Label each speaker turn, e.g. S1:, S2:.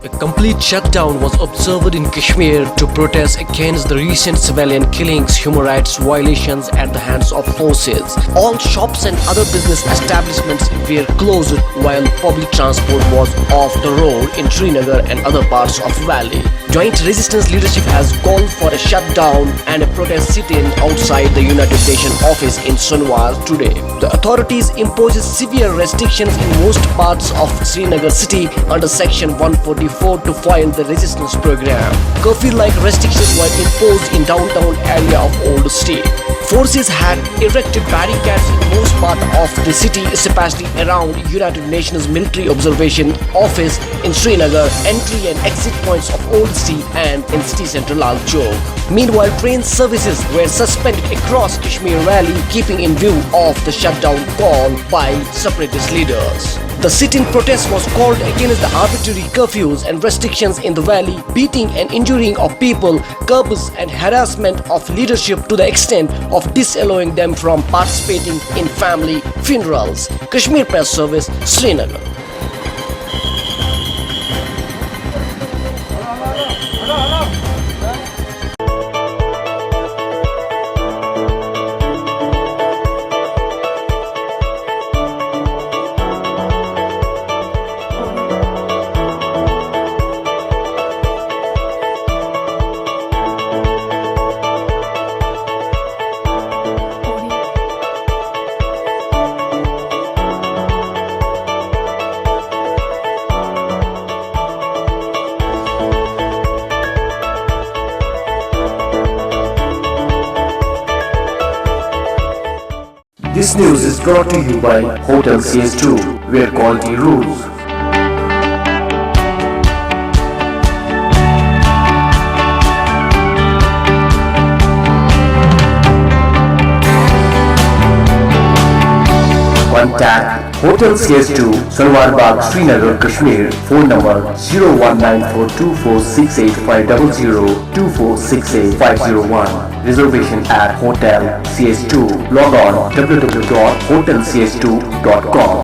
S1: A complete shutdown was observed in Kashmir to protest against the recent civilian killings, human rights violations at the hands of forces. All shops and other business establishments were closed while public transport was off the road in Srinagar and other parts of valley. Joint resistance leadership has called for a shutdown and a protest sit-in outside the United Nations office in Sonwar today. The authorities imposed severe restrictions in most parts of Srinagar city under Section 144 to foil the resistance program. Curfew-like restrictions were imposed in downtown area of Old City. Forces had erected barricades in most part of the city, especially around United Nations Military Observation Office in Srinagar, entry and exit points of Old City and in city centre Lal Chowk. Meanwhile, train services were suspended across Kashmir Valley, keeping in view of the shutdown call by separatist leaders. The sit-in protest was called against the arbitrary curfews and restrictions in the valley, beating and injuring of people, curbs and harassment of leadership to the extent of disallowing them from participating in family funerals. Kashmir Press Service, Srinagar.
S2: This news is brought to you by Hotel CS2, where quality rules. Contact Hotel CS2, Sonwar Bagh, Srinagar, Kashmir. Phone number 0194246850, Reservation at Hotel CS2. Log on www.hotelcs2.com.